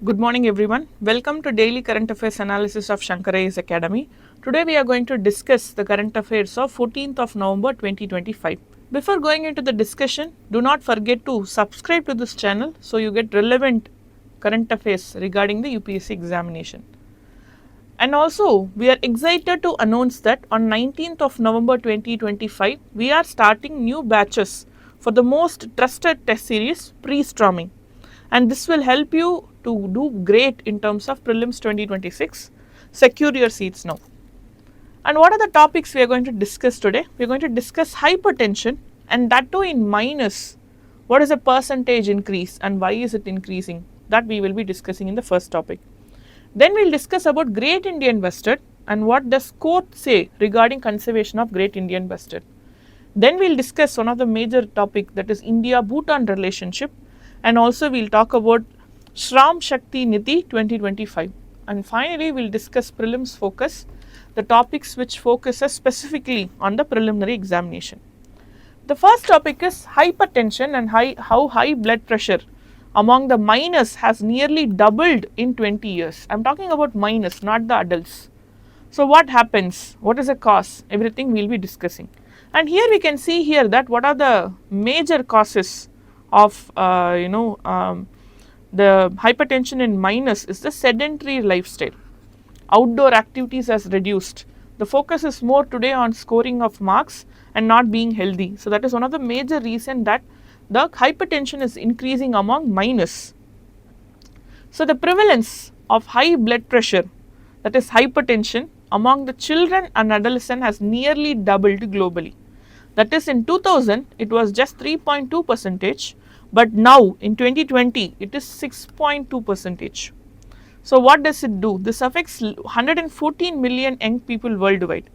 Good morning everyone. Welcome to Daily Current Affairs Analysis of Shankar IAS Academy. Today we are going to discuss the current affairs of 14th of November 2025. Before going into the discussion, do not forget to subscribe to this channel so you get relevant current affairs regarding the UPSC examination. And also, we are excited to announce that on 19th of November 2025, we are starting new batches for the most trusted test series, Pre-Storming. And this will help you to do great in terms of prelims 2026. Secure your seats now. And what are the topics we are going to discuss today? We are going to discuss hypertension, and that too in minus. What is the percentage increase and why is it increasing? That we will be discussing in the first topic. Then we will discuss about Great Indian Bustard and what does court say regarding conservation of Great Indian Bustard. Then we will discuss one of the major topic, that is India-Bhutan relationship, and also we will talk about Shram Shakti Niti 2025. And finally, we will discuss prelims focus, the topics which focuses specifically on the preliminary examination. The first topic is hypertension and how high blood pressure among the minors has nearly doubled in 20 years. I am talking about minors, not the adults. So what happens? What is the cause? Everything we will be discussing. And here we can see here that what are the major causes of the hypertension in minors is the sedentary lifestyle. Outdoor activities has reduced. The focus is more today on scoring of marks and not being healthy. So that is one of the major reason that the hypertension is increasing among minors. So the prevalence of high blood pressure, that is hypertension, among the children and adolescents has nearly doubled globally. That is, in 2000 it was just 3.2%, but now in 2020 it is 6.2%. So what does it do? This affects 114 million young people worldwide.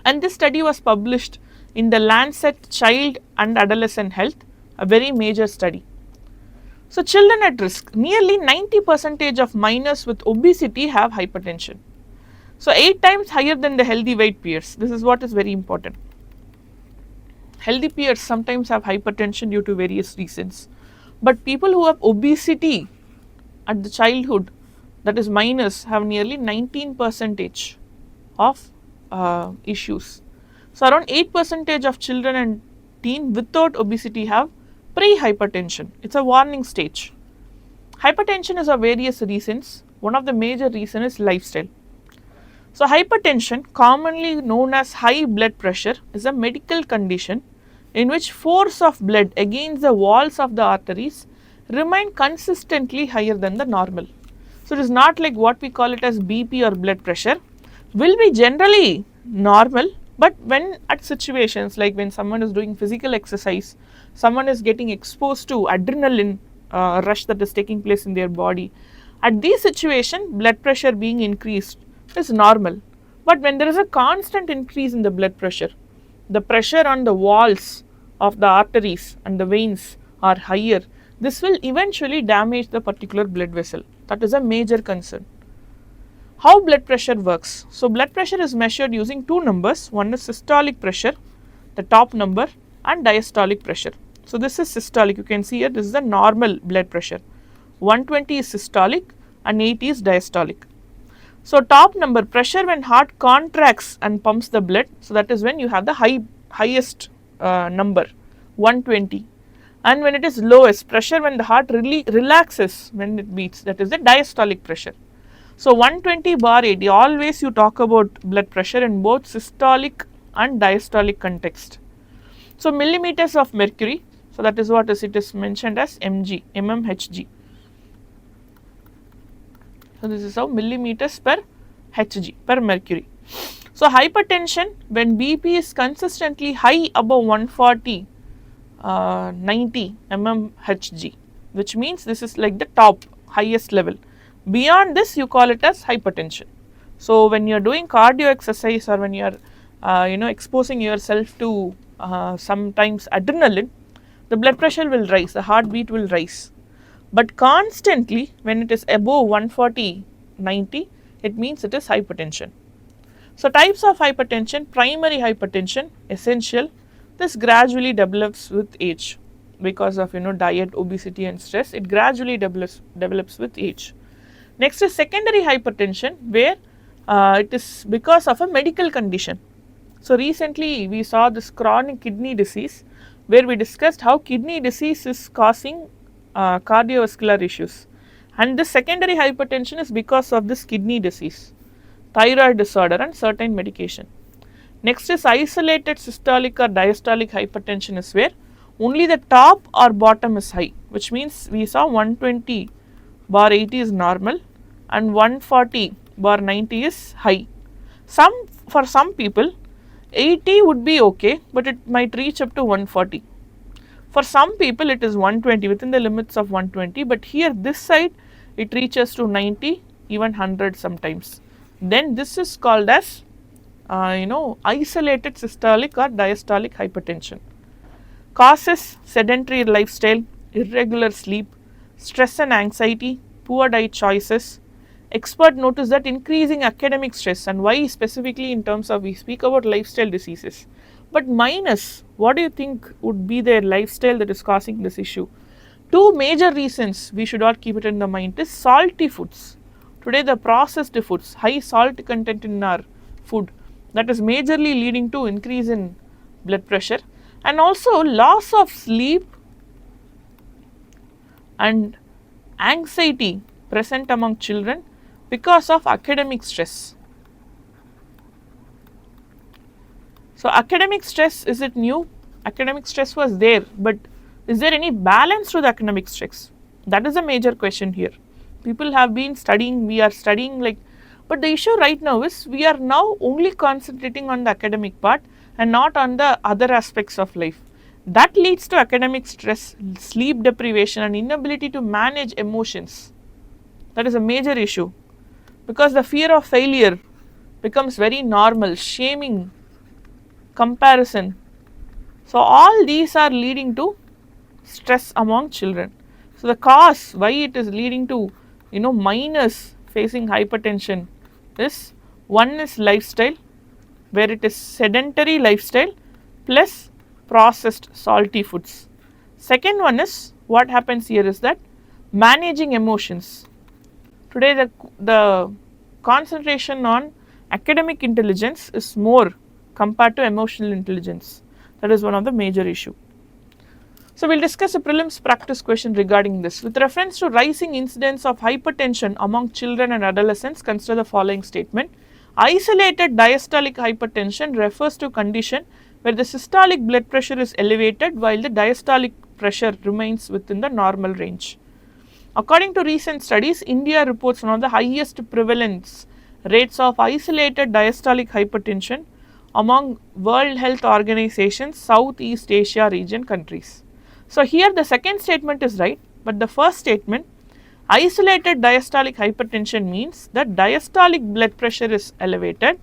And this study was published in the Lancet Child and Adolescent Health, a very major study. So children at risk, nearly 90% of minors with obesity have hypertension. So 8 times higher than the healthy weight peers. This is what is very important. Healthy peers sometimes have hypertension due to various reasons, but people who have obesity at the childhood, that is minors, have nearly 19% of issues. So around 8% of children and teen without obesity have pre-hypertension. It's a warning stage. Hypertension is of various reasons. One of the major reasons is lifestyle. So hypertension, commonly known as high blood pressure, is a medical condition in which force of blood against the walls of the arteries remain consistently higher than the normal. So it is not like what we call it as BP or blood pressure, will be generally normal, but when at situations like when someone is doing physical exercise, someone is getting exposed to adrenaline rush that is taking place in their body, at these situations blood pressure being increased is normal. But when there is a constant increase in the blood pressure, the pressure on the walls of the arteries and the veins are higher, this will eventually damage the particular blood vessel. That is a major concern. How blood pressure works? So blood pressure is measured using two numbers. One is systolic pressure, the top number, and diastolic pressure. So this is systolic. You can see here this is the normal blood pressure. 120 is systolic and 80 is diastolic. So top number, pressure when heart contracts and pumps the blood, so that is when you have the highest number, 120. And when it is lowest, pressure when the heart really relaxes when it beats, that is the diastolic pressure. So 120 bar 80, always you talk about blood pressure in both systolic and diastolic context. So millimeters of mercury, so that is what it is mentioned as mg, mmHg. So this is how millimeters per Hg, per mercury. So hypertension, when BP is consistently high above 140, 90 mmHg, which means this is like the top highest level. Beyond this you call it as hypertension. So when you are doing cardio exercise or when you are exposing yourself to sometimes adrenaline, the blood pressure will rise, the heartbeat will rise. But constantly when it is above 140, 90, it means it is hypertension. So types of hypertension: primary hypertension, essential, this gradually develops with age. because of diet, obesity and stress. It gradually develops with age. Next is secondary hypertension, where it is because of a medical condition. So recently we saw this chronic kidney disease, where we discussed how kidney disease is causing cardiovascular issues, and this secondary hypertension is because of this kidney disease, thyroid disorder and certain medication. Next is isolated systolic or diastolic hypertension, is where only the top or bottom is high, which means we saw 120/80 is normal and 140/90 is high. For some people 80 would be okay, but it might reach up to 140. For some people it is 120, within the limits of 120, but here this side it reaches to 90, even 100 sometimes. Then this is called as isolated systolic or diastolic hypertension. Causes: sedentary lifestyle, irregular sleep, stress and anxiety, poor diet choices. Expert notice that increasing academic stress, and why specifically in terms of we speak about lifestyle diseases. But minus, what do you think would be their lifestyle that is causing this issue? Two major reasons we should all keep it in the mind is salty foods. Today the processed foods, high salt content in our food, that is majorly leading to increase in blood pressure, and also loss of sleep and anxiety present among children because of academic stress. So academic stress, is it new? Academic stress was there, but is there any balance to the academic stress? That is a major question here. People have been studying, we are studying but the issue right now is we are now only concentrating on the academic part and not on the other aspects of life. That leads to academic stress, sleep deprivation and inability to manage emotions. That is a major issue, because the fear of failure becomes very normal, shaming, comparison. So all these are leading to stress among children. So the cause why it is leading to minors facing hypertension is, one is lifestyle, where it is sedentary lifestyle plus processed salty foods. Second one is, what happens here is that managing emotions. Today the concentration on academic intelligence is more compared to emotional intelligence. That is one of the major issue. So we will discuss a prelims practice question regarding this. With reference to rising incidence of hypertension among children and adolescents, consider the following statement. Isolated diastolic hypertension refers to condition where the systolic blood pressure is elevated while the diastolic pressure remains within the normal range. According to recent studies, India reports one of the highest prevalence rates of isolated diastolic hypertension among World Health Organization Southeast Asia region countries. So here the second statement is right, but the first statement, isolated diastolic hypertension, means that diastolic blood pressure is elevated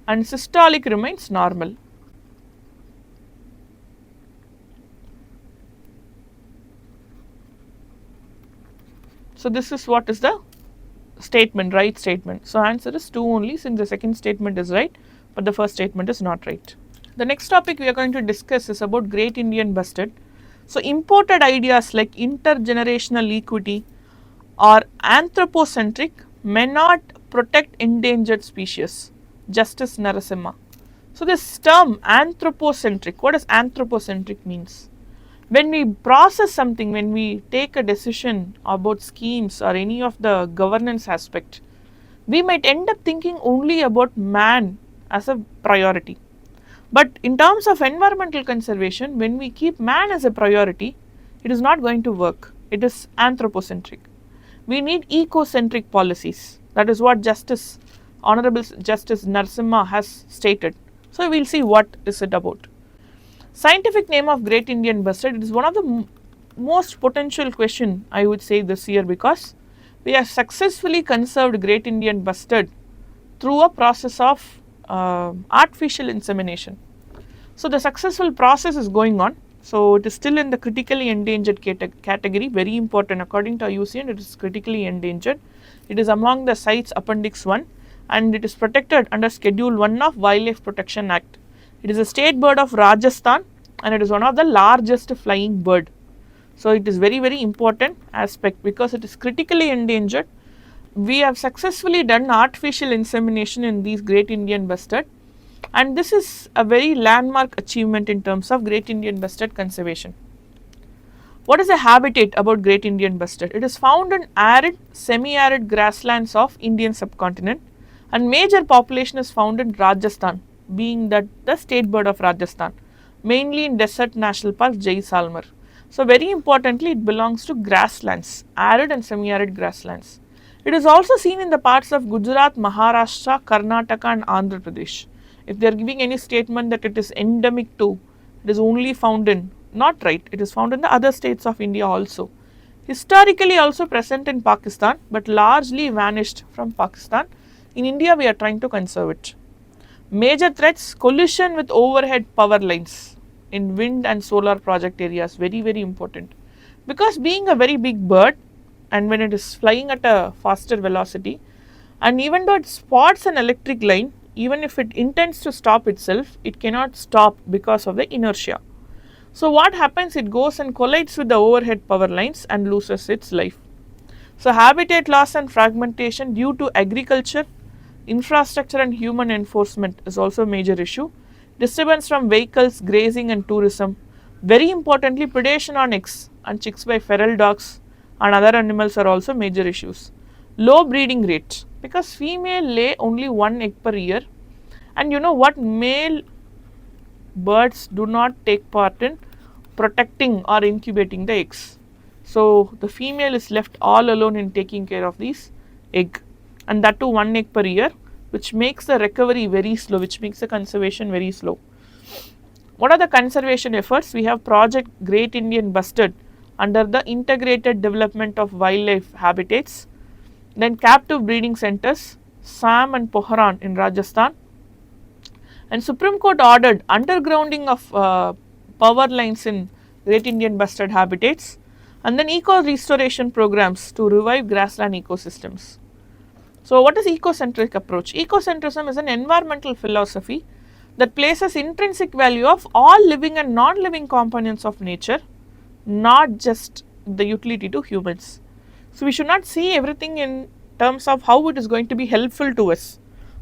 and systolic remains normal. So this is what is the statement, right statement. So answer is 2 only, since the second statement is right, but the first statement is not right. The next topic we are going to discuss is about Great Indian Bustard. So imported ideas like intergenerational equity or anthropocentric may not protect endangered species. Justice Narasimha. So this term anthropocentric, what does anthropocentric means? When we process something, when we take a decision about schemes or any of the governance aspect, we might end up thinking only about man as a priority. But in terms of environmental conservation, when we keep man as a priority, it is not going to work. It is anthropocentric. We need ecocentric policies. That is what Honorable Justice Narasimha has stated. So we will see what is it about. Scientific name of Great Indian Bustard. It is one of the most potential question, I would say, this year, because we have successfully conserved Great Indian Bustard through a process of artificial insemination. So the successful process is going on. So it is still in the critically endangered category, very important according to IUCN. It is critically endangered. It is among the CITES Appendix 1 and it is protected under Schedule 1 of Wildlife Protection Act. It is a state bird of Rajasthan and it is one of the largest flying bird. So, it is very important aspect because it is critically endangered. We have successfully done artificial insemination in these Great Indian Bustard, and this is a very landmark achievement in terms of Great Indian Bustard conservation. What is the habitat about Great Indian Bustard? It is found in arid, semi-arid grasslands of Indian subcontinent, and major population is found in Rajasthan, being that the state bird of Rajasthan, mainly in Desert National Park, Jaisalmer. So, very importantly, it belongs to grasslands, arid and semi-arid grasslands. It is also seen in the parts of Gujarat, Maharashtra, Karnataka and Andhra Pradesh. If they are giving any statement that it is endemic to, it is only found in, not right, it is found in the other states of India also. Historically also present in Pakistan, but largely vanished from Pakistan. In India, we are trying to conserve it. Major threats: collision with overhead power lines in wind and solar project areas, very important. Because being a very big bird, and when it is flying at a faster velocity, and even though it spots an electric line, even if it intends to stop itself, it cannot stop because of the inertia. So, what happens? It goes and collides with the overhead power lines and loses its life. So, habitat loss and fragmentation due to agriculture, infrastructure and human enforcement is also a major issue. Disturbance from vehicles, grazing and tourism. Very importantly, predation on eggs and chicks by feral dogs and other animals are also major issues. Low breeding rate, because female lay only 1 egg per year, and you know what, male birds do not take part in protecting or incubating the eggs. So, the female is left all alone in taking care of these egg, and that too 1 egg per year, which makes the recovery very slow, which makes the conservation very slow. What are the conservation efforts? We have Project Great Indian Bustard under the Integrated Development of Wildlife Habitats, then captive breeding centers, Sam and Pohran in Rajasthan, and Supreme Court ordered undergrounding of power lines in Great Indian Bustard habitats, and then eco restoration programs to revive grassland ecosystems. So, what is ecocentric approach? Ecocentrism is an environmental philosophy that places intrinsic value of all living and non-living components of nature, not just the utility to humans. So, we should not see everything in terms of how it is going to be helpful to us.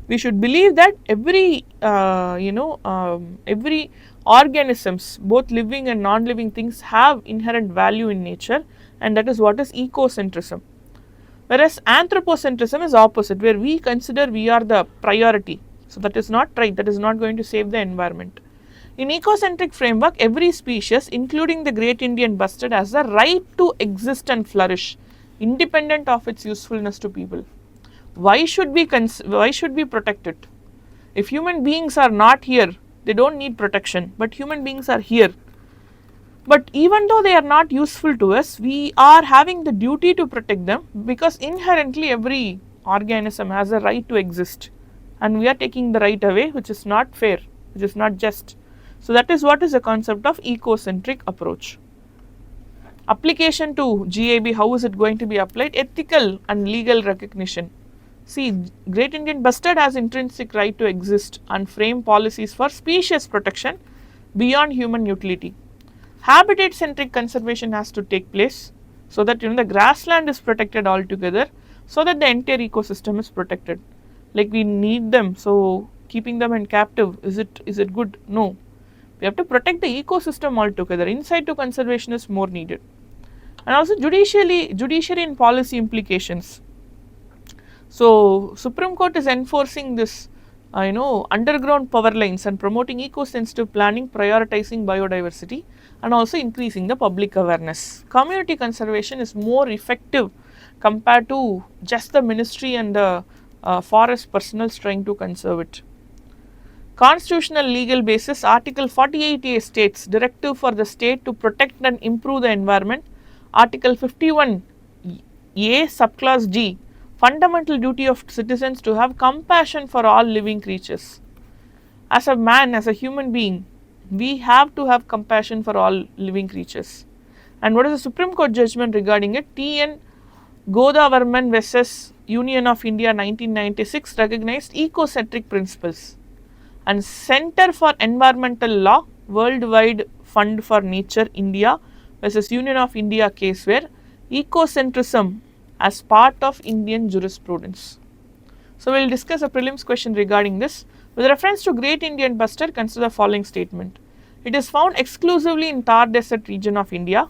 We should believe that every every organisms, both living and non-living things, have inherent value in nature, and that is what is ecocentrism. Whereas anthropocentrism is opposite, where we consider we are the priority. So, that is not right, that is not going to save the environment. In ecocentric framework, every species, including the Great Indian Bustard, has the right to exist and flourish, independent of its usefulness to people. Why should we protect it? If human beings are not here, they do not need protection, but human beings are here. But even though they are not useful to us, we are having the duty to protect them, because inherently every organism has a right to exist, and we are taking the right away, which is not fair, which is not just. So, that is what is the concept of ecocentric approach. Application to GAB, how is it going to be applied? Ethical and legal recognition. See, Great Indian Bustard has intrinsic right to exist and frame policies for species protection beyond human utility. Habitat centric conservation has to take place, so that the grassland is protected altogether, so that the entire ecosystem is protected. Like we need them, so keeping them in captive, is it good? No. We have to protect the ecosystem altogether. Insight to conservation is more needed. And also judiciary and policy implications. So, Supreme Court is enforcing this underground power lines and promoting eco-sensitive planning, prioritizing biodiversity and also increasing the public awareness. Community conservation is more effective compared to just the ministry and the forest personals trying to conserve it. Constitutional legal basis, Article 48A states directive for the state to protect and improve the environment. Article 51A subclause G, fundamental duty of citizens to have compassion for all living creatures. As a man, as a human being, we have to have compassion for all living creatures. And what is the Supreme Court judgment regarding it? T.N. Godavarman versus Union of India 1996 recognized ecocentric principles. and Center for Environmental Law, Worldwide Fund for Nature, India versus Union of India case where ecocentrism as part of Indian jurisprudence. So, we will discuss a prelims question regarding this. With reference to Great Indian Bustard, consider the following statement. It is found exclusively in Thar Desert region of India.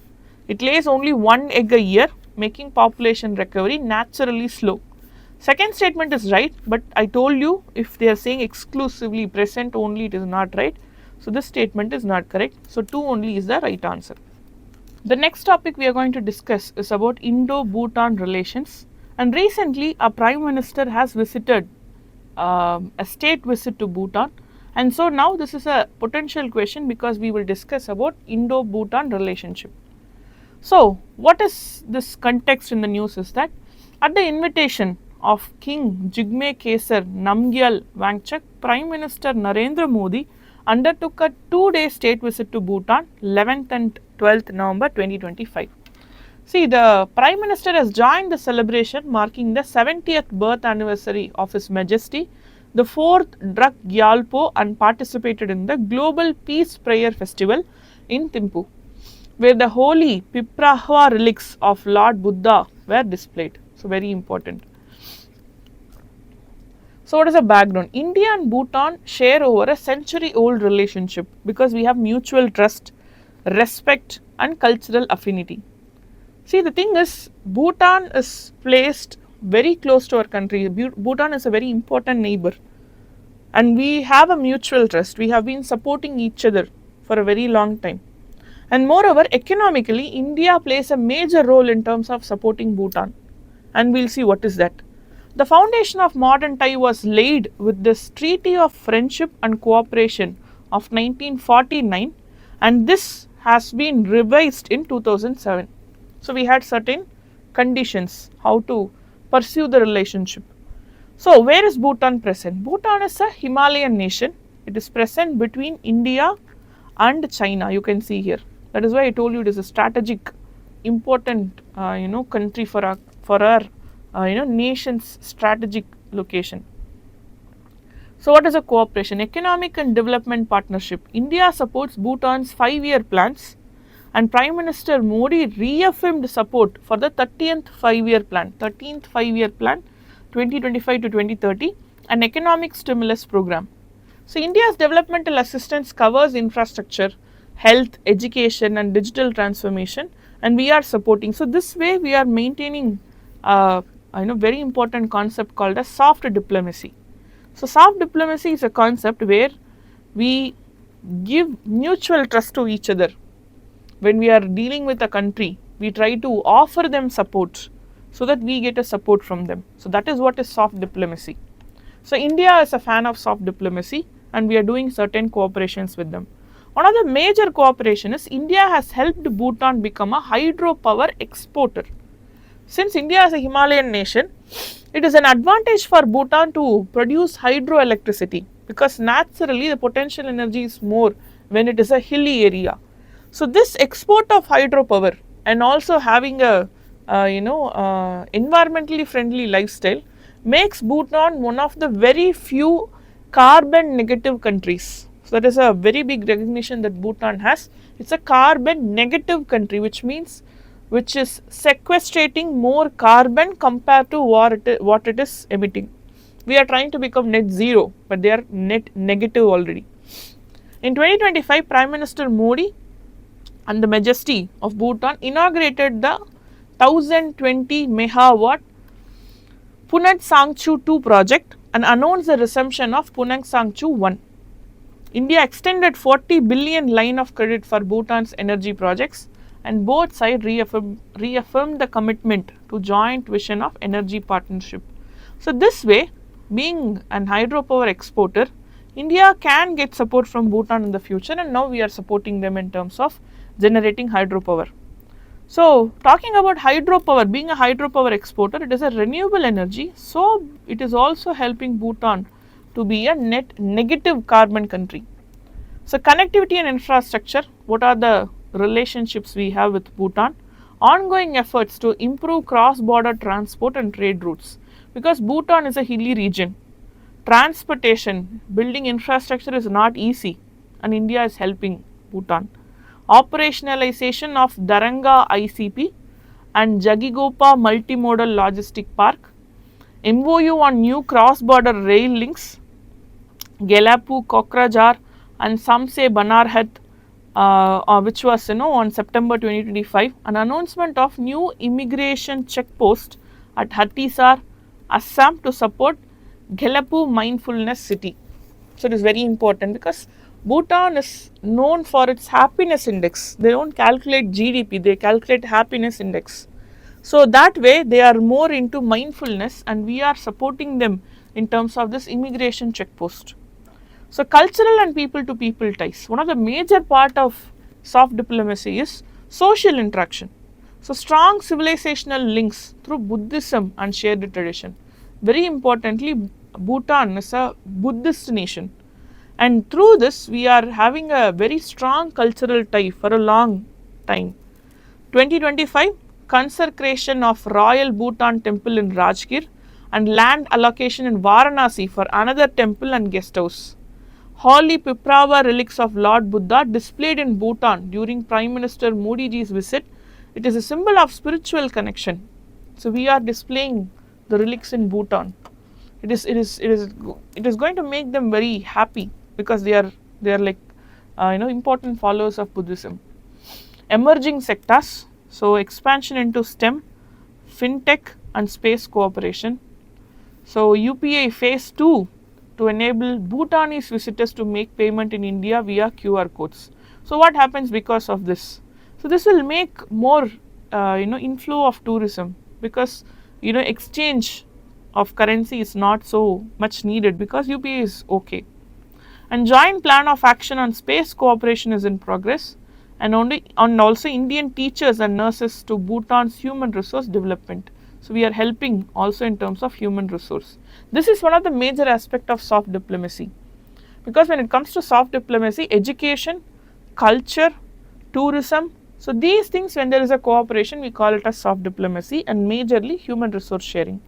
It lays only one egg a year, making population recovery naturally slow. Second statement is right, but I told you if they are saying exclusively present only, it is not right. So, this statement is not correct. So, 2 only is the right answer. The next topic we are going to discuss is about Indo-Bhutan relations, and recently a Prime Minister has visited a state visit to Bhutan, and so now this is a potential question because we will discuss about Indo-Bhutan relationship. So, what is this context in the news is that at the invitation of King Jigme Kesar Namgyal Wangchuk, Prime Minister Narendra Modi undertook a 2-day state visit to Bhutan 11th and 12th November 2025. See, the Prime Minister has joined the celebration marking the 70th birth anniversary of His Majesty, the 4th Druk Gyalpo, and participated in the Global Peace Prayer Festival in Thimphu, where the holy Piprahua relics of Lord Buddha were displayed. So, very important. So, what is the background? India and Bhutan share over a century-old relationship because we have mutual trust, respect, and cultural affinity. See, the thing is, Bhutan is placed very close to our country. Bhutan is a very important neighbor, and we have a mutual trust. We have been supporting each other for a very long time. And moreover, economically, India plays a major role in terms of supporting Bhutan, and we will see what is that. The foundation of modern tie was laid with this Treaty of Friendship and Cooperation of 1949, and this has been revised in 2007. So, we had certain conditions how to pursue the relationship. So, where is Bhutan present? Bhutan is a Himalayan nation. It is present between India and China, you can see here. That is why I told you it is a strategic important country for our nation's strategic location. So, what is a cooperation? Economic and development partnership. India supports Bhutan's 5-year plans, and Prime Minister Modi reaffirmed support for the 13th 5-year plan, 2025 to 2030, an economic stimulus program. So, India's developmental assistance covers infrastructure, health, education, and digital transformation, and we are supporting. So, this way we are maintaining very important concept called as soft diplomacy. So, soft diplomacy is a concept where we give mutual trust to each other. When we are dealing with a country, we try to offer them support so that we get a support from them. So, that is what is soft diplomacy. So, India is a fan of soft diplomacy, and we are doing certain cooperations with them. One of the major cooperation is India has helped Bhutan become a hydropower exporter. Since India is a Himalayan nation, it is an advantage for Bhutan to produce hydroelectricity because naturally the potential energy is more when it is a hilly area. So, this export of hydropower and also having a environmentally friendly lifestyle makes Bhutan one of the very few carbon negative countries. So, that is a very big recognition that Bhutan has. It is a carbon negative country, which means which is sequestrating more carbon compared to what it is emitting. We are trying to become net zero, but they are net negative already. In 2025, Prime Minister Modi and the Majesty of Bhutan inaugurated the 1020 megawatt Punat Sangchu 2 project and announced the resumption of Punat Sangchu 1. India extended 40 billion line of credit for Bhutan's energy projects, and both sides reaffirmed the commitment to joint vision of energy partnership. So, this way, being an hydropower exporter, India can get support from Bhutan in the future, and now we are supporting them in terms of generating hydropower. So, talking about hydropower, being a hydropower exporter, it is a renewable energy, so it is also helping Bhutan to be a net negative carbon country. So, connectivity and infrastructure, what are the relationships we have with Bhutan? Ongoing efforts to improve cross-border transport and trade routes, because Bhutan is a hilly region. Transportation, building infrastructure is not easy, and India is helping Bhutan. Operationalization of Daranga ICP and Jagigopa Multimodal Logistic Park. MOU on new cross-border rail links, Gelapu, Kokrajhar, and some say Banarhat, which was on September 2025. An announcement of new immigration checkpost at Hattisar, Assam to support Gelapu Mindfulness City. So it is very important because Bhutan is known for its happiness index. They don't calculate GDP, they calculate happiness index. So that way they are more into mindfulness, and we are supporting them in terms of this immigration checkpost. So cultural and people to people ties. One of the major part of soft diplomacy is social interaction. So strong civilizational links through Buddhism and shared tradition. Very importantly, Bhutan is a Buddhist nation, and through this we are having a very strong cultural tie for a long time. 2025, consecration of Royal Bhutan Temple in Rajgir and land allocation in Varanasi for another temple and guest house. Holy Piprava relics of Lord Buddha displayed in Bhutan during Prime Minister Modi ji's visit. It is a symbol of spiritual connection. So we are displaying the relics in Bhutan. It is going to make them very happy because they are like important followers of Buddhism. Emerging sectors, so expansion into STEM, fintech and space cooperation. So UPI phase 2 to enable Bhutanese visitors to make payment in India via QR codes. So what happens because of this? So this will make more inflow of tourism, because exchange of currency is not so much needed because UPI is okay. And joint plan of action on space cooperation is in progress, and also Indian teachers and nurses to Bhutan's human resource development. So we are helping also in terms of human resource. This is one of the major aspect of soft diplomacy, because when it comes to soft diplomacy, education, culture, tourism, so these things, when there is a cooperation, we call it as soft diplomacy, and majorly human resource sharing.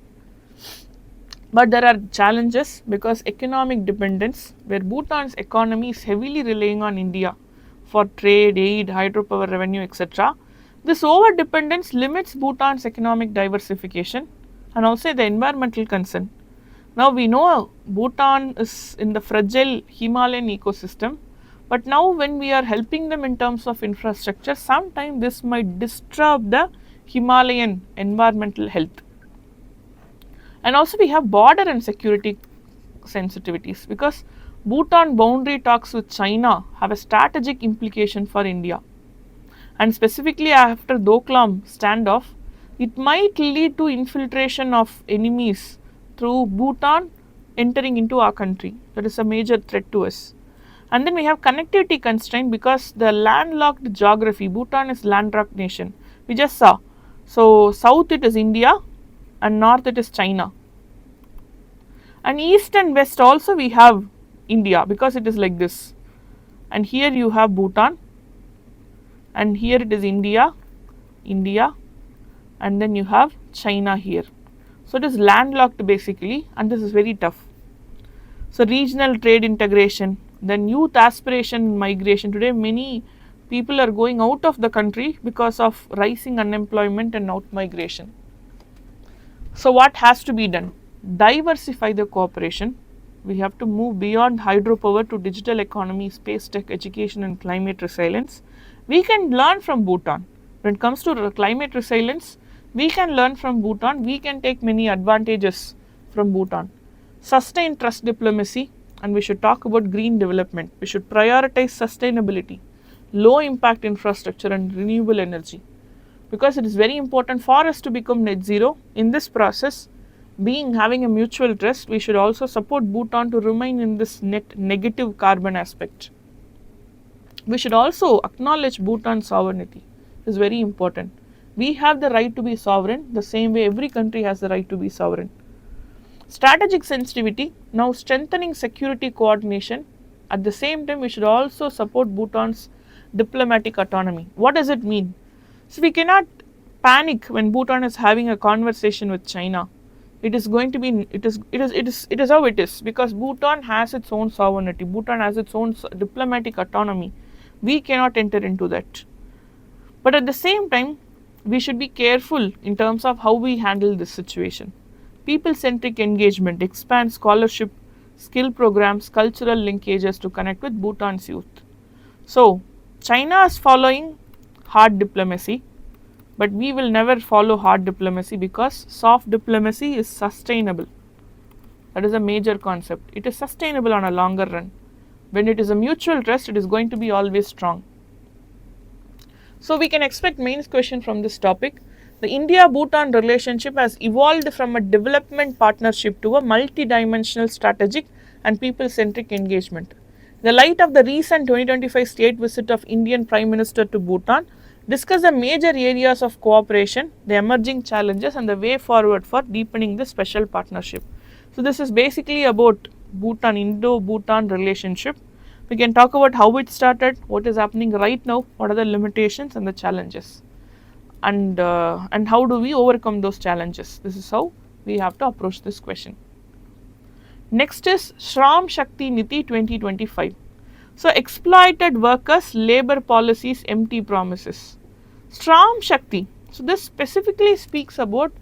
But there are challenges because economic dependence, where Bhutan's economy is heavily relying on India for trade, aid, hydropower revenue, etc. This over dependence limits Bhutan's economic diversification and also the environmental concern. Now we know Bhutan is in the fragile Himalayan ecosystem, but now when we are helping them in terms of infrastructure, sometimes this might disturb the Himalayan environmental health. And also we have border and security sensitivities, because Bhutan boundary talks with China have a strategic implication for India, and specifically after Doklam standoff, it might lead to infiltration of enemies through Bhutan entering into our country. That is a major threat to us. And then we have connectivity constraint because the landlocked geography, Bhutan is landlocked nation, we just saw. So south it is India and north it is China, and east and west also we have India, because it is like this, and here you have Bhutan, and here it is India, and then you have China here. So it is landlocked basically, and this is very tough. So regional trade integration, then youth aspiration migration. Today many people are going out of the country because of rising unemployment and out migration. So what has to be done? Diversify the cooperation. We have to move beyond hydropower to digital economy, space tech, education and climate resilience. We can learn from Bhutan. When it comes to climate resilience, we can learn from Bhutan. We can take many advantages from Bhutan. Sustain trust diplomacy, and we should talk about green development. We should prioritize sustainability, low impact infrastructure and renewable energy, because it is very important for us to become net zero. In this process, having a mutual trust, we should also support Bhutan to remain in this net negative carbon aspect. We should also acknowledge Bhutan's sovereignty. It is very important. We have the right to be sovereign, the same way every country has the right to be sovereign. Strategic sensitivity, now strengthening security coordination. At the same time, we should also support Bhutan's diplomatic autonomy. What does it mean? So we cannot panic when Bhutan is having a conversation with China. it is going to be, it is how it is, because Bhutan has its own sovereignty, Bhutan has its own diplomatic autonomy. We cannot enter into that. But at the same time, we should be careful in terms of how we handle this situation. People centric engagement, expand scholarship, skill programs, cultural linkages to connect with Bhutan's youth. So, China is following hard diplomacy, but we will never follow hard diplomacy because soft diplomacy is sustainable. That is a major concept. It is sustainable on a longer run. When it is a mutual trust, it is going to be always strong. So, we can expect mains question from this topic. The India-Bhutan relationship has evolved from a development partnership to a multi-dimensional strategic and people-centric engagement. In the light of the recent 2025 state visit of Indian Prime Minister to Bhutan, discuss the major areas of cooperation, the emerging challenges and the way forward for deepening the special partnership. So, this is basically about Bhutan, Indo-Bhutan relationship. We can talk about how it started, what is happening right now, what are the limitations and the challenges, and how do we overcome those challenges. This is how we have to approach this question. Next is Shram Shakti Niti 2025. So, exploited workers, labor policies, empty promises. Shram Shakti. So, this specifically speaks about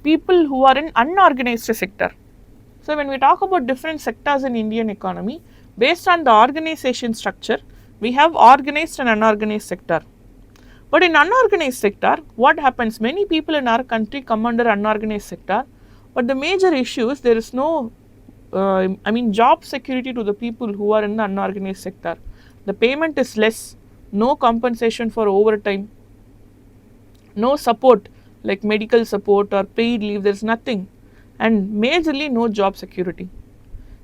people who are in unorganized sector. So, when we talk about different sectors in Indian economy, based on the organization structure, we have organized and unorganized sector. But in unorganized sector, what happens? Many people in our country come under unorganized sector, but the major issue is there is no job security to the people who are in the unorganized sector. The payment is less, no compensation for overtime, no support like medical support or paid leave, there is nothing, and majorly no job security.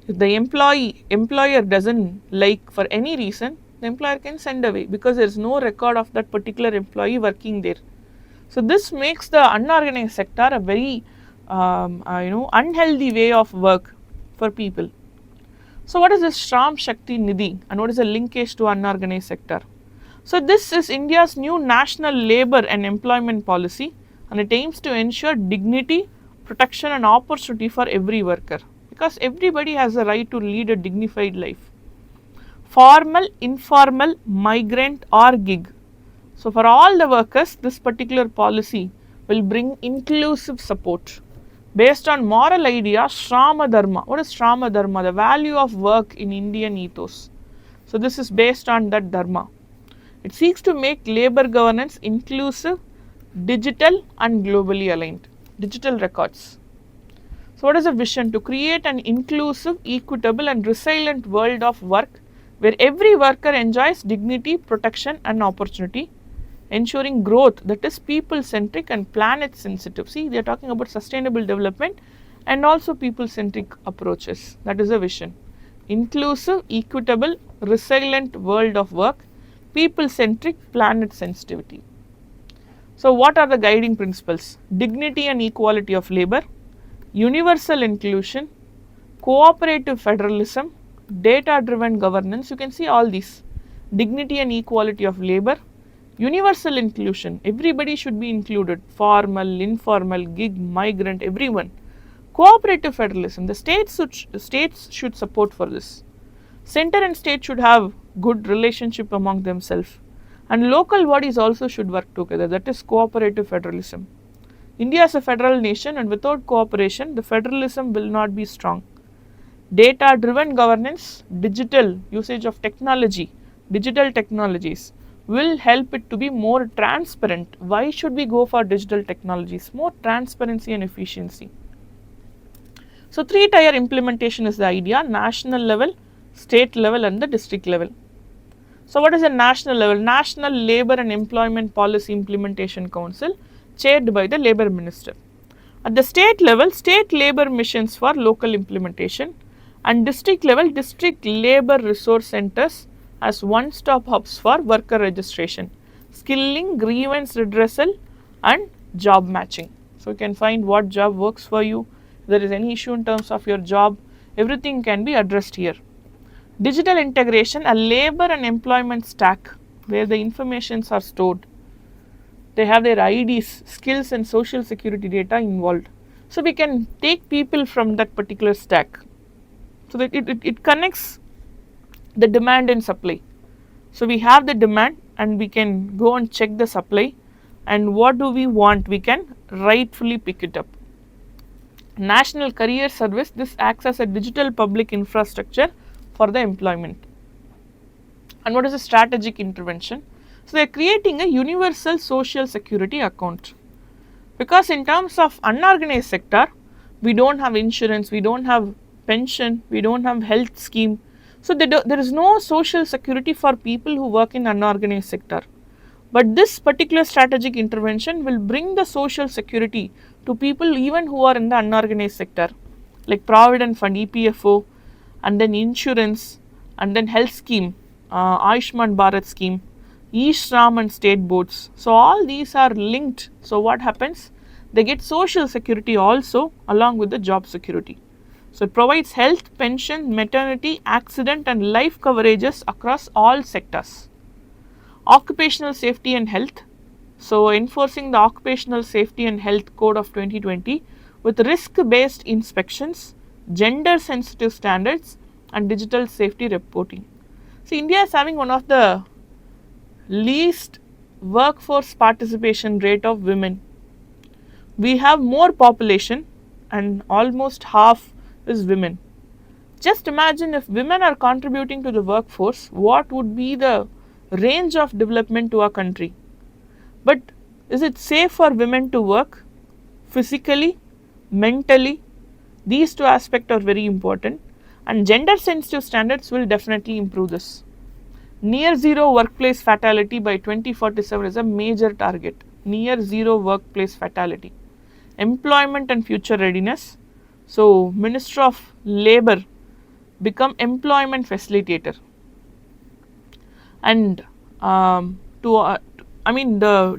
If the employer doesn't like for any reason, the employer can send away because there is no record of that particular employee working there. So, this makes the unorganized sector a very unhealthy way of work for people. So, what is this Shram Shakti Nidhi and what is the linkage to unorganized sector? So, this is India's new national labor and employment policy, and it aims to ensure dignity, protection and opportunity for every worker, because everybody has a right to lead a dignified life. Formal, informal, migrant or gig. So, for all the workers, this particular policy will bring inclusive support based on moral idea, Shrama Dharma. What is Shrama Dharma? The value of work in Indian ethos. So, this is based on that Dharma. It seeks to make labor governance inclusive, digital and globally aligned. Digital records. So, what is the vision? To create an inclusive, equitable and resilient world of work where every worker enjoys dignity, protection and opportunity, ensuring growth that is people centric and planet sensitive. See, they are talking about sustainable development and also people centric approaches. That is the vision. Inclusive, equitable, resilient world of work, people centric, planet sensitivity. So, what are the guiding principles? Dignity and equality of labor, universal inclusion, cooperative federalism, data driven governance. You can see all these. Dignity and equality of labor, universal inclusion, everybody should be included, formal, informal, gig, migrant, everyone. Cooperative federalism, the states should support for this. Center and state should have good relationship among themselves, and local bodies also should work together, that is cooperative federalism. India is a federal nation and without cooperation, the federalism will not be strong. Data driven governance, digital usage of technology, digital technologies will help it to be more transparent. Why should we go for digital technologies? More transparency and efficiency. So, 3-tier implementation is the idea: national level, state level and the district level. So, what is the national level? National Labour and Employment Policy Implementation Council, chaired by the Labour Minister. At the state level, state labour missions for local implementation, and district level, district labour resource centres as one-stop hubs for worker registration, skilling, grievance redressal and job matching. So, you can find what job works for you. If there is any issue in terms of your job, everything can be addressed here. Digital integration, a labour and employment stack where the informations are stored. They have their IDs, skills and social security data involved. So we can take people from that particular stack. So that it connects the demand and supply. So we have the demand and we can go and check the supply, and what do we want, we can rightfully pick it up. National Career Service, this acts as a digital public infrastructure for the employment. And what is a strategic intervention? So they are creating a universal social security account, because in terms of unorganized sector, we don't have insurance, we don't have pension, we don't have health scheme. So there is no social security for people who work in unorganized sector. But this particular strategic intervention will bring the social security to people even who are in the unorganized sector, like Provident Fund, EPFO, and then insurance, and then health scheme, Ayushman Bharat scheme, E-Shram and state boards. So all these are linked. So what happens? They get social security also along with the job security. So it provides health, pension, maternity, accident and life coverages across all sectors. Occupational safety and health. So enforcing the Occupational Safety and Health Code of 2020 with risk-based inspections, gender-sensitive standards and digital safety reporting. See, India is having one of the least workforce participation rate of women. We have more population and almost half is women. Just imagine if women are contributing to the workforce, what would be the range of development to our country. But is it safe for women to work physically, mentally? These two aspects are very important, and gender sensitive standards will definitely improve this. Near zero workplace fatality by 2047 is a major target. Near zero workplace fatality. Employment and future readiness. So, Minister of Labour become employment facilitator, and the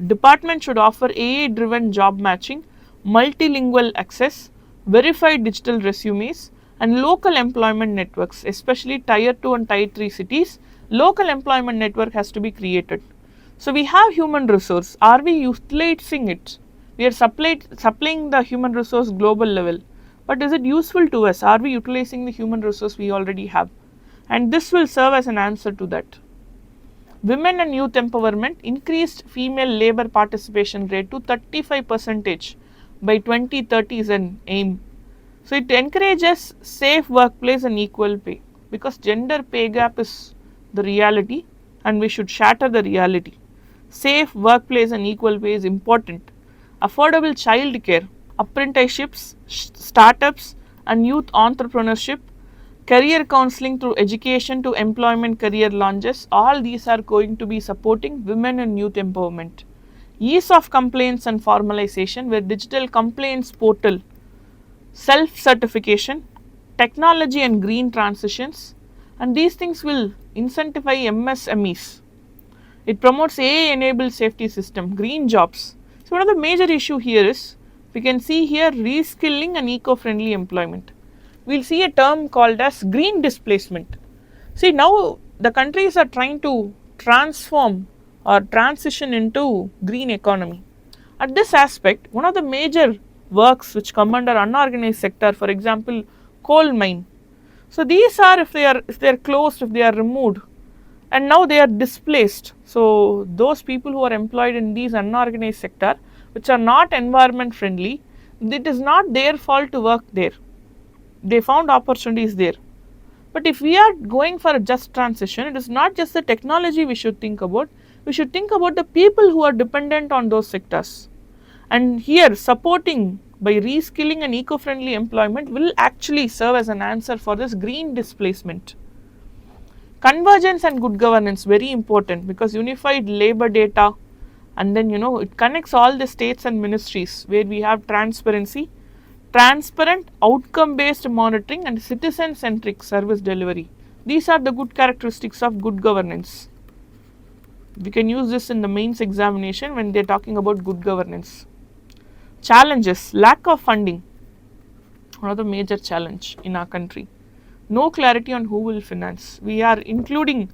department should offer AI driven job matching, multilingual access, verified digital resumes and local employment networks, especially tier 2 and tier 3 cities. Local employment network has to be created. So we have human resource, are we utilizing it? We are supplying the human resource global level, but is it useful to us? Are we utilizing the human resource we already have? And this will serve as an answer to that. Women and youth empowerment, increased female labor participation rate to 35% by 2030 is an aim. So it encourages safe workplace and equal pay, because gender pay gap is the reality and we should shatter the reality. Safe workplace and equal pay is important. Affordable child care, apprenticeships, startups and youth entrepreneurship, career counseling through education to employment career launches, all these are going to be supporting women and youth empowerment. Ease of complaints and formalization with digital complaints portal, self-certification, technology and green transitions, and these things will incentivize MSMEs. It promotes AI-enabled safety system, green jobs. So one of the major issue here is, we can see here reskilling and eco-friendly employment. We will see a term called as green displacement. See, now the countries are trying to transform or transition into green economy. At this aspect, one of the major works which come under unorganized sector, for example, coal mine. So these are, if they are closed, if they are removed, and now they are displaced. So those people who are employed in these unorganized sector, which are not environment friendly, it is not their fault to work there. They found opportunities there. But if we are going for a just transition, it is not just the technology we should think about, we should think about the people who are dependent on those sectors. And here, supporting by reskilling and eco-friendly employment will actually serve as an answer for this green displacement. Convergence and good governance, very important, because unified labor data, and then it connects all the states and ministries where we have transparency, transparent, outcome-based monitoring and citizen-centric service delivery. These are the good characteristics of good governance. We can use this in the mains examination when they are talking about good governance. Challenges, lack of funding, one of the major challenge in our country. No clarity on who will finance. We are including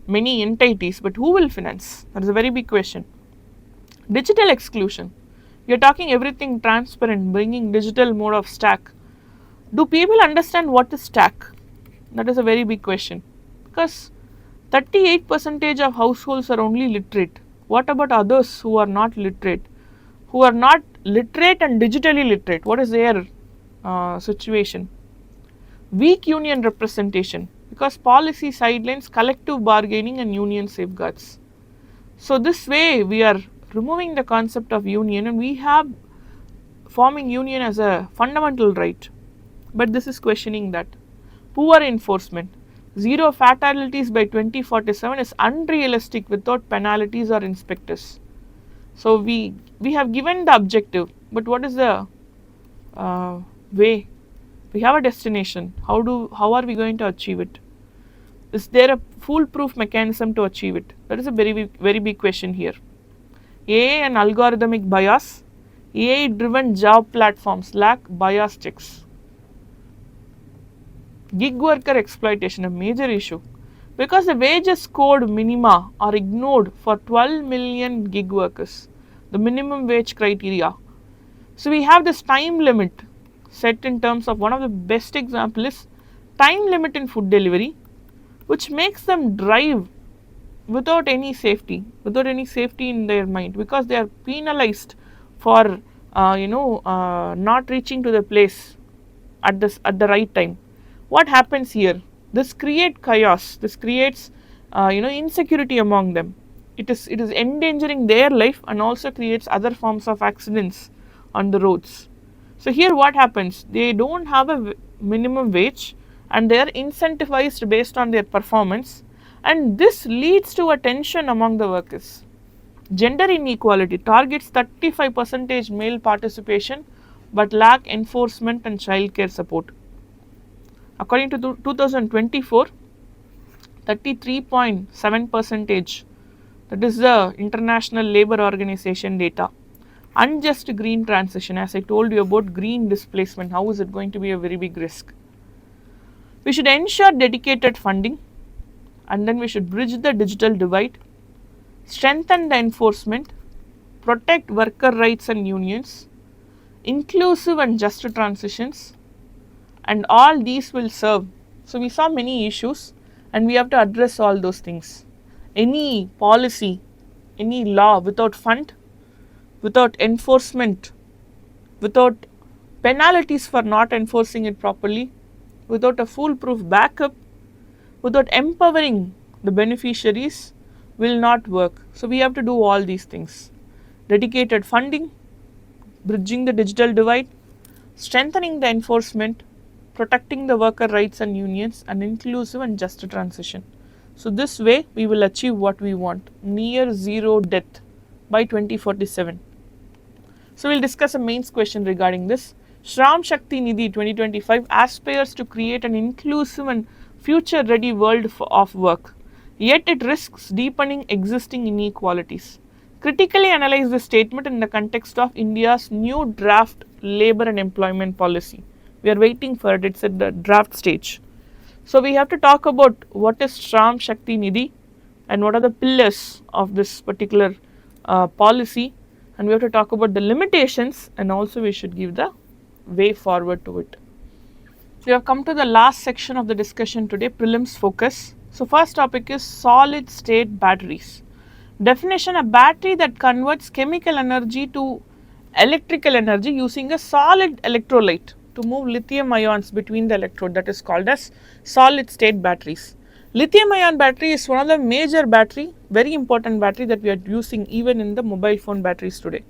many entities, but who will finance? That is a very big question. Digital exclusion. You're talking everything transparent, bringing digital mode of stack. Do people understand what is stack? That is a very big question. Because 38% of households are only literate. What about others who are not literate? Who are not literate and digitally literate? What is their situation? Weak union representation, because policy sidelines collective bargaining and union safeguards. So, this way we are removing the concept of union and we have forming union as a fundamental right, but this is questioning that. Poor enforcement. Zero fatalities by 2047 is unrealistic without penalties or inspectors. So, we have given the objective, but what is the way? We have a destination. How are we going to achieve it? Is there a foolproof mechanism to achieve it? That is a very big question here. AI and algorithmic bias. AI driven job platforms lack bias checks. Gig worker exploitation, a major issue, because the wages code minima are ignored for 12 million gig workers, the minimum wage criteria. So, we have this time limit set in terms of, one of the best example is time limit in food delivery, which makes them drive without any safety in their mind, because they are penalized for not reaching to the place at the right time. What happens here? This creates chaos. This creates insecurity among them. It is endangering their life and also creates other forms of accidents on the roads. So here what happens? They don't have a minimum wage and they are incentivized based on their performance, and this leads to a tension among the workers. Gender inequality targets 35% male participation but lack enforcement and childcare support. According to 2024, 33.7%, that is the International Labour Organization data. Unjust green transition, as I told you about green displacement, how is it going to be a very big risk? We should ensure dedicated funding, and then we should bridge the digital divide, strengthen the enforcement, protect worker rights and unions, inclusive and just transitions, and all these will serve. So, we saw many issues and we have to address all those things. Any policy, any law without fund, without enforcement, without penalties for not enforcing it properly, without a foolproof backup, without empowering the beneficiaries will not work. So, we have to do all these things: dedicated funding, bridging the digital divide, strengthening the enforcement, protecting the worker rights and unions, and inclusive and just transition. So, this way we will achieve what we want: near zero death by 2047. So, we will discuss a mains question regarding this. Shram Shakti Nidhi 2025 aspires to create an inclusive and future ready world of work, yet it risks deepening existing inequalities. Critically analyze this statement in the context of India's new draft labour and employment policy. We are waiting for it, it's at the draft stage. So, we have to talk about what is Shram Shakti Nidhi and what are the pillars of this particular policy, and we have to talk about the limitations, and also we should give the way forward to it. So, we have come to the last section of the discussion today, prelims focus. So, first topic is solid state batteries. Definition: a battery that converts chemical energy to electrical energy using a solid electrolyte to move lithium ions between the electrode, that is called as solid state batteries. Lithium ion battery is one of the major battery, very important battery that we are using even in the mobile phone batteries today.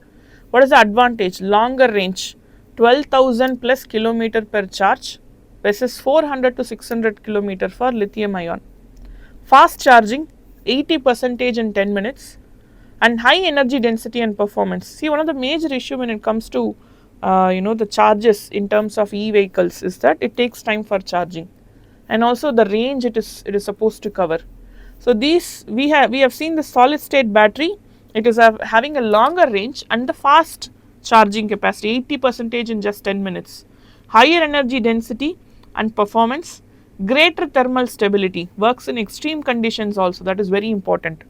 What is the advantage? Longer range, 12,000 plus kilometer per charge versus 400 to 600 kilometer for lithium ion. Fast charging, 80% in 10 minutes, and high energy density and performance. See, one of the major issue when it comes to the charges in terms of e-vehicles is that it takes time for charging, and also the range it is supposed to cover. So, these we have seen the solid state battery, it is having a longer range and the fast charging capacity, 80% in just 10 minutes, higher energy density and performance, greater thermal stability, works in extreme conditions also, that is very important.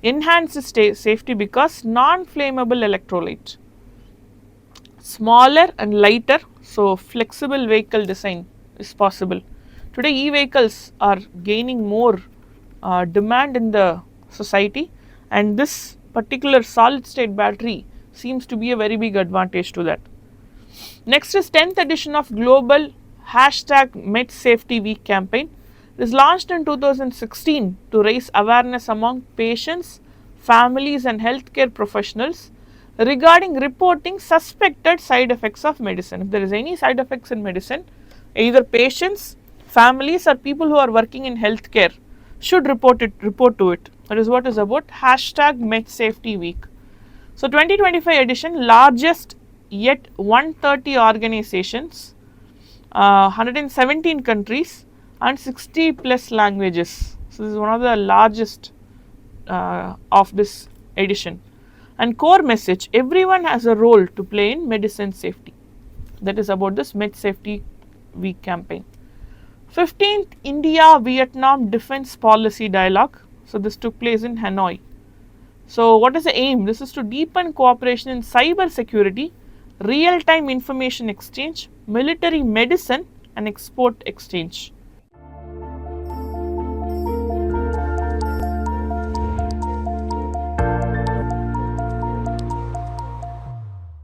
Enhances safety because non-flammable electrolyte. smaller and lighter, so flexible vehicle design is possible. Today e-vehicles are gaining more demand in the society, and this particular solid state battery seems to be a very big advantage to that. Next is 10th edition of global hashtag Med Safety Week campaign. It is launched in 2016 to raise awareness among patients, families and healthcare professionals regarding reporting suspected side effects of medicine. If there is any side effects in medicine, either patients, families or people who are working in healthcare should report to it. That is what is about hashtag Med Safety Week. So 2025 edition, largest yet 130 organizations, 117 countries and 60 plus languages. So this is one of the largest of this edition. And core message, everyone has a role to play in medicine safety. That is about this Med Safety Week campaign. 15th India Vietnam Defence Policy Dialogue. So this took place in Hanoi. So what is the aim? This is to deepen cooperation in cyber security, real time information exchange, military medicine and export exchange.